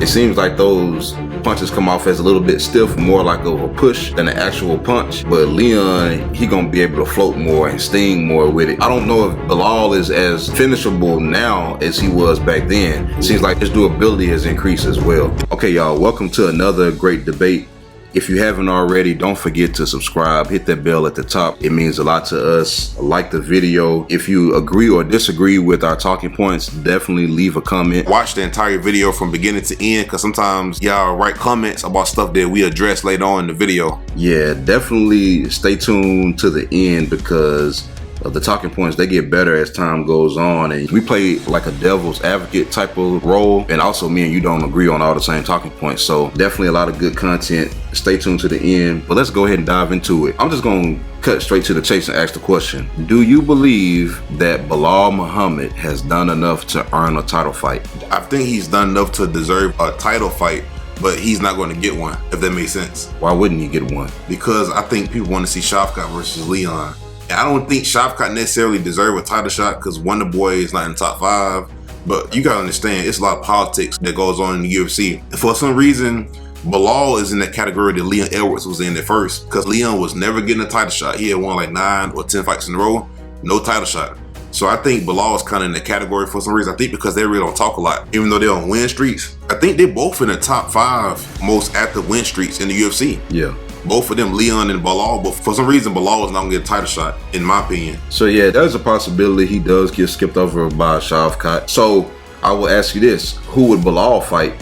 it seems like those punches come off as a little bit stiff, more like of a push than an actual punch. But Leon, he gonna be able to float more and sting more with it. I don't know if Belal is as finishable now as he was back then. It seems like his durability has increased as well. Okay, y'all, welcome to another great debate. If you haven't already, don't forget to subscribe, hit that bell at the top. It means a lot to us. Like the video. If you agree or disagree with our talking points, definitely leave a comment. Watch the entire video from beginning to end, because sometimes y'all write comments about stuff that we address later on in the video. Yeah, definitely stay tuned to the end, because the talking points, they get better as time goes on, and we play like a devil's advocate type of role, and also me and you don't agree on all the same talking points, so definitely a lot of good content. Stay tuned to the end, but let's go ahead and dive into it. I'm just gonna cut straight to the chase and ask the question: do you believe that Belal Muhammad has done enough to earn a title fight? I think he's done enough to deserve a title fight, but he's not going to get one, if that makes sense. Why wouldn't he get one? Because I think people want to see Shavkat versus Leon. I don't think Shavkat necessarily deserves a title shot because Wonder Boy is not in the top 5. But you gotta understand, it's a lot of politics that goes on in the UFC. And for some reason, Belal is in that category that Leon Edwards was in at first, because Leon was never getting a title shot. He had won like 9 or 10 fights in a row, no title shot. So I think Belal is kind of in the category for some reason. I think because they really don't talk a lot, even though they're on win streaks. I think they're both in the top 5 most active win streaks in the UFC. Yeah. Both of them, Leon and Belal, but for some reason, Belal is not gonna get a title shot, in my opinion. So yeah, there's a possibility he does get skipped over by Shavkat. So I will ask you this: who would Belal fight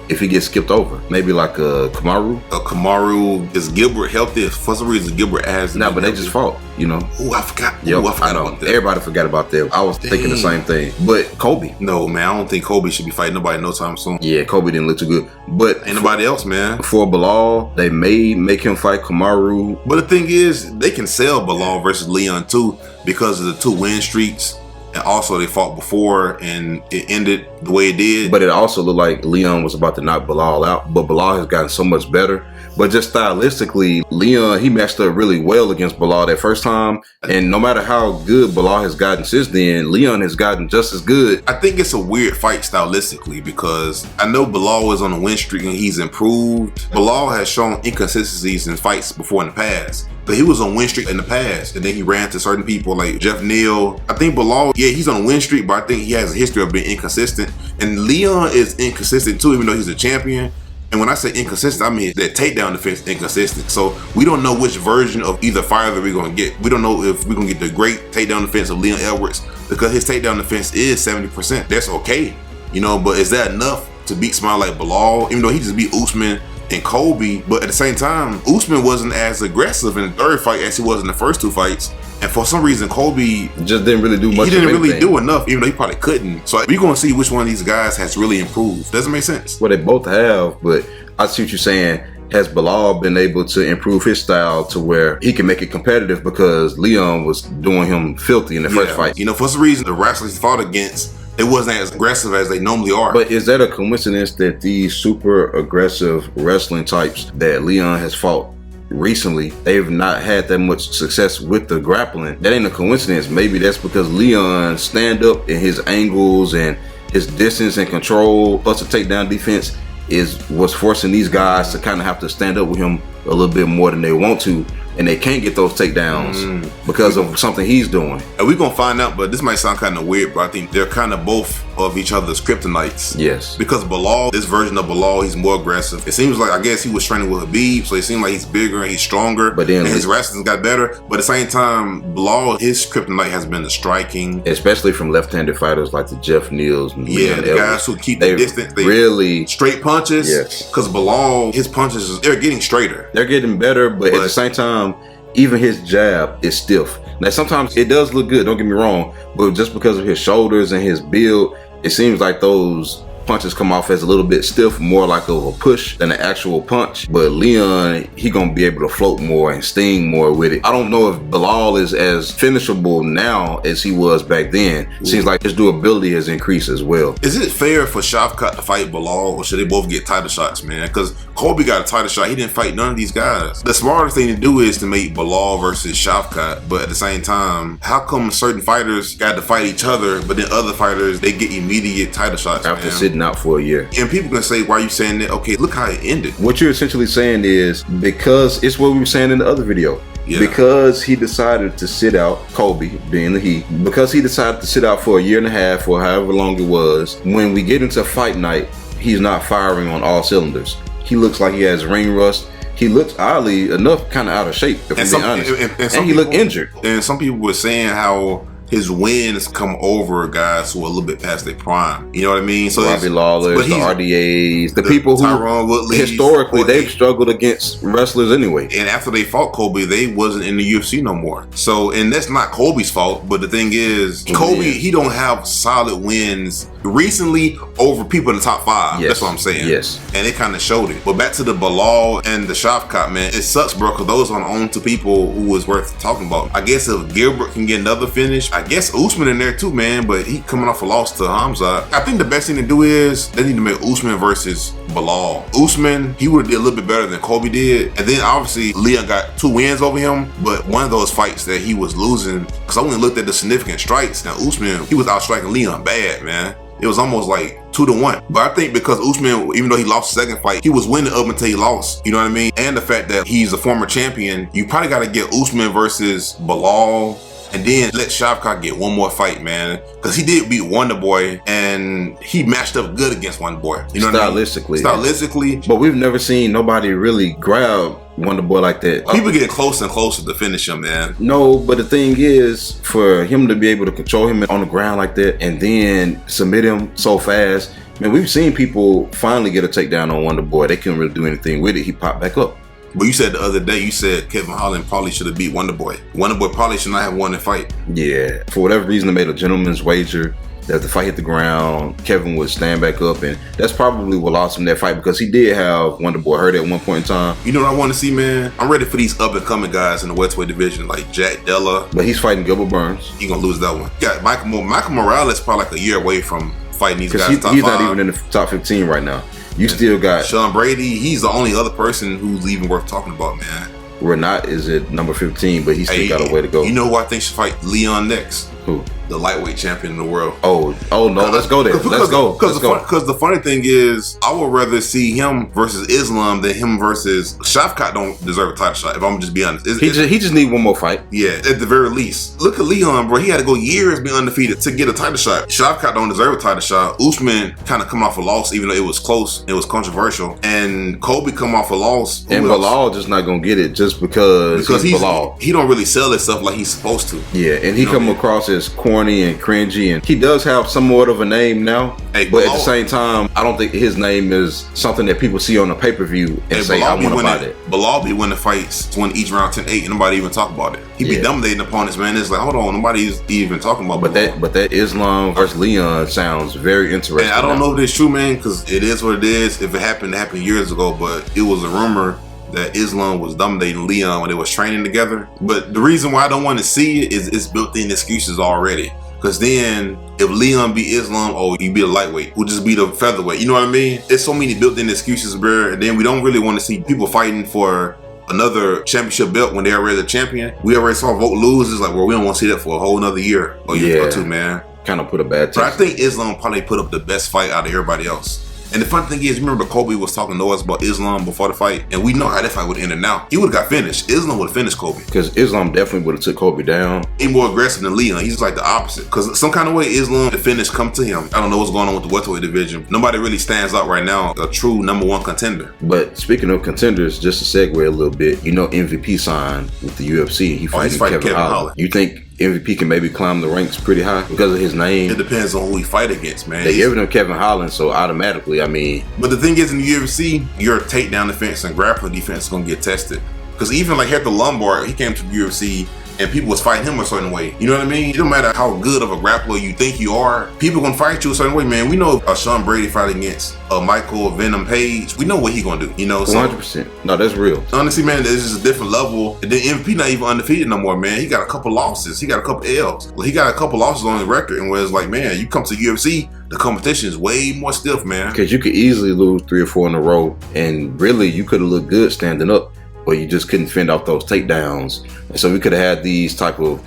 if he gets skipped over? Maybe like a Kamaru? A Kamaru. Is Gilbert healthy? For some reason, Gilbert has no, but they just fought, you know. Oh, I forgot. Yep, I forgot about that. Everybody forgot about that. I was thinking the same thing. But Colby. No, man, I don't think Colby should be fighting nobody no time soon. Yeah, Colby didn't look too good. But ain't nobody else, man. For Belal, they may make him fight Kamaru. But the thing is, they can sell Belal versus Leon too, because of the 2 win streaks. And also they fought before and it ended the way it did. But it also looked like Leon was about to knock Belal out. But Belal has gotten so much better. But just stylistically, Leon, he matched up really well against Belal that first time. And no matter how good Belal has gotten since then, Leon has gotten just as good. I think it's a weird fight stylistically, because I know Belal is on a win streak and he's improved. Belal has shown inconsistencies in fights before in the past. But he was on win streak in the past, and then he ran to certain people like Jeff Neal. I think Belal, yeah, he's on a win streak, but I think he has a history of being inconsistent. And Leon is inconsistent too, even though he's a champion. And when I say inconsistent, I mean that takedown defense is inconsistent. So we don't know which version of either fighter that we're going to get. We don't know if we're going to get the great takedown defense of Leon Edwards, because his takedown defense is 70%. That's okay, you know, but is that enough to beat somebody like Belal, even though he just beat Usman and Colby? But at the same time, Usman wasn't as aggressive in the third fight as he was in the first 2 fights. And for some reason, Colby just didn't really do much. He didn't really do enough, even though he probably couldn't. So we're going to see which one of these guys has really improved. Doesn't make sense. Well, they both have, but I see what you're saying. Has Belal been able to improve his style to where he can make it competitive, because Leon was doing him filthy in the first fight? You know, for some reason, the wrestlers he fought against, it wasn't as aggressive as they normally are. But is that a coincidence that these super aggressive wrestling types that Leon has fought recently, they've not had that much success with the grappling? That ain't a coincidence. Maybe that's because Leon's stand up and his angles and his distance and control plus the takedown defense is what's forcing these guys to kind of have to stand up with him a little bit more than they want to, and they can't get those takedowns because of something he's doing. And we're gonna find out, but this might sound kind of weird, but I think they're kind of both of each other's kryptonites. Yes. Because Belal, this version of Belal, he's more aggressive. It seems like, I guess he was training with Habib, so it seemed like he's bigger and he's stronger, but then and his wrestling's got better. But at the same time, Belal, his kryptonite has been the striking. Especially from left-handed fighters like the Jeff Neals. And the guys who keep the distance. They really straight punches. Yes. Because Belal, his punches, they're getting straighter. They're getting better, but at the same time, even his jab is stiff. Now, sometimes it does look good, don't get me wrong, but just because of his shoulders and his build, it seems like those punches come off as a little bit stiff, more like of a push than an actual punch. But Leon, he gonna be able to float more and sting more with it. I don't know if Belal is as finishable now as he was back then. It seems like his durability has increased as well. Is it fair for Shavkat to fight Belal, or should they both get title shots, man? Because Colby got a title shot. He didn't fight none of these guys. The smarter thing to do is to make Belal versus Shavkat, but at the same time, how come certain fighters got to fight each other, but then other fighters, they get immediate title shots, after man? sitting sitting out for a year. And people can say, why are you saying that? Okay, look how it ended. What you're essentially saying is, because it's what we were saying in the other video. Yeah. Because he decided to sit out, Colby being the he, because he decided to sit out for a year and a half or however long it was, when we get into fight night, he's not firing on all cylinders. He looks like he has ring rust. He looks, oddly enough, kind of out of shape, if I'm being honest. And he looked injured. And some people were saying how his wins come over guys who are a little bit past their prime. You know what I mean? So Robbie Lawler, the RDAs, the people who historically they've struggled against wrestlers anyway. And after they fought Colby, they wasn't in the UFC no more. So, and that's not Colby's fault. But the thing is, Colby, he don't have solid wins recently over people in the top 5. Yes. That's what I'm saying. Yes. And it kind of showed it. But back to the Belal and the Shavkat, man, it sucks, bro, because those are the only 2 people who was worth talking about. I guess if Gilbert can get another finish, I guess Usman in there too, man, but he coming off a loss to Hamza. I think the best thing to do is they need to make Usman versus Belal. Usman, he would have did a little bit better than Colby did. And then obviously Leon got 2 wins over him, but one of those fights that he was losing, because I went and looked at the significant strikes. Now Usman, he was outstriking Leon bad, man. It was almost like 2-1. But I think because Usman, even though he lost the second fight, he was winning up until he lost. You know what I mean? And the fact that he's a former champion, you probably got to get Usman versus Belal. And then let Shavkat get one more fight, man. Because he did beat Wonderboy, and he matched up good against Wonderboy. You know what I mean? Stylistically. But we've never seen nobody really grab Wonderboy like that. People getting closer and closer to finish him, man. No, but the thing is, for him to be able to control him on the ground like that and then submit him so fast, man, we've seen people finally get a takedown on Wonderboy. They couldn't really do anything with it. He popped back up. But you said the other day, you said Kevin Holland probably should have beat Wonderboy. Wonderboy probably should not have won the fight. Yeah. For whatever reason, they made a gentleman's wager that if the fight hit the ground, Kevin would stand back up. And that's probably what lost him that fight, because he did have Wonderboy hurt at one point in time. You know what I want to see, man? I'm ready for these up-and-coming guys in the welterweight division, like Jack Della. But he's fighting Gilbert Burns. He's going to lose that one. Yeah, Michael Morales probably like a year away from fighting these guys. He's not even in the top 15 right now. You still got Sean Brady. He's the only other person who's even worth talking about, man. Renat is at number 15, but he's still got a way to go. You know who I think should fight Leon next? Who? The lightweight champion in the world. Oh no, let's go there. Let's go. Because the funny thing is, I would rather see him versus Islam than him versus Shavkat. Don't deserve a title shot, if I'm just being honest. He just need one more fight. Yeah, at the very least. Look at Leon, bro. He had to go years being undefeated to get a title shot. Shavkat don't deserve a title shot. Usman kind of come off a loss, even though it was close. It was controversial. And Colby come off a loss. And Belal just not gonna get it just because he's Belal. He don't really sell his stuff like he's supposed to. Yeah, and he come across as corny and cringy, and he does have somewhat of a name now, but at the same time, I don't think his name is something that people see on a pay-per-view and say, I want to buy that. Belal be winning fights, win each round 10-8, and nobody even talk about it. He be dominating opponents, man. It's like, hold on, nobody's even talking about Belal. But that Islam versus Leon sounds very interesting. And I don't know if it's true, man, because it is what it is. If it happened years ago, but it was a rumor that Islam was dominating Leon when they was training together. But the reason why I don't want to see it is it's built-in excuses already. Because then, if Leon beat Islam, you beat a lightweight, we'll just beat a featherweight. You know what I mean? There's so many built-in excuses, bro. And then we don't really want to see people fighting for another championship belt when they're already the champion. We already saw Vote lose. It's like, well, we don't want to see that for a whole another year or year or two, man. Kind of put a bad taste. But I think Islam probably put up the best fight out of everybody else. And the funny thing is, remember Colby was talking to us about Islam before the fight, and we know how that fight would end now. He would have got finished. Islam would have finished Colby. Because Islam definitely would have took Colby down. He's more aggressive than Leon. He's like the opposite. Because some kind of way Islam, the finish come to him. I don't know what's going on with the welterweight division. Nobody really stands out right now, a true #1 contender. But speaking of contenders, just to segue a little bit, you know MVP signed with the UFC. He's fighting Kevin Holland. You think MVP can maybe climb the ranks pretty high because of his name? It depends on who he fight against, man. They giving him Kevin Holland, so automatically, I mean. But the thing is, in the UFC, your takedown defense and grappling defense is going to get tested. Because even like Hector Lombard, he came to the UFC and people was fighting him a certain way. You know what I mean? It don't matter how good of a grappler you think you are, people gonna fight you a certain way, man. We know Sean Brady fight against Michael Venom Page. We know what he gonna do, you know? So, 100%. No, that's real. Honestly, man, this is a different level. And then MVP not even undefeated no more, man. He got a couple losses. He got a couple L's. Well, he got a couple losses on his record, and where it's like, man, you come to UFC, the competition is way more stiff, man. Because you could easily lose 3 or 4 in a row, and really, you could have looked good standing up, but you just couldn't fend off those takedowns. And so we could have had these type of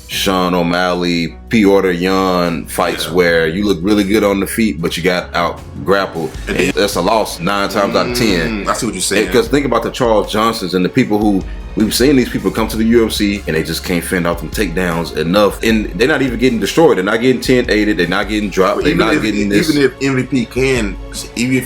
Sean O'Malley P-Order Yan fights where you look really good on the feet, but you got out grappled. And that's a loss 9 times out of 10. I see what you're saying. Because think about the Charles Johnsons and the people who we've seen these people come to the UFC and they just can't fend off them takedowns enough. And they're not even getting destroyed. They're not getting 10-8'd. They're not getting dropped. They're not getting this. Even if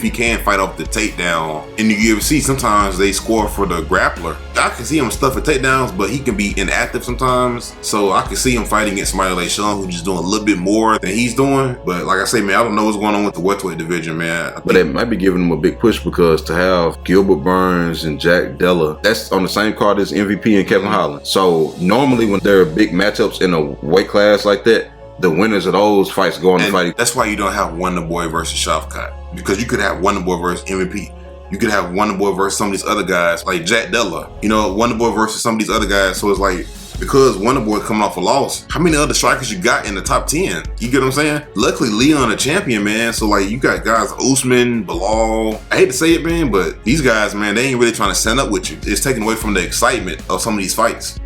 he can fight off the takedown in the UFC, sometimes they score for the grappler. I can see him stuff at takedowns, but he can be inactive sometimes. So I can see him fighting against somebody like Sean, who's just doing a little bit more than he's doing. But like I say, man, I don't know what's going on with the welterweight division, man. But it might be giving him a big push because to have Gilbert Burns and Jack Della, that's on the same card as MVP and Kevin Holland. So normally when there are big matchups in a weight class like that, the winners of those fights go on to fight. That's why you don't have Wonderboy versus Shavkat, because you could have Wonderboy versus MVP. You could have Wonderboy versus some of these other guys like Jack Della. You know, Wonderboy versus some of these other guys. So it's like, because Wonderboy coming off a loss, how many other strikers you got in the top 10? You get what I'm saying? Luckily, Leon a champion, man. So like, you got guys Usman, Belal. I hate to say it, man, but these guys, man, they ain't really trying to stand up with you. It's taking away from the excitement of some of these fights.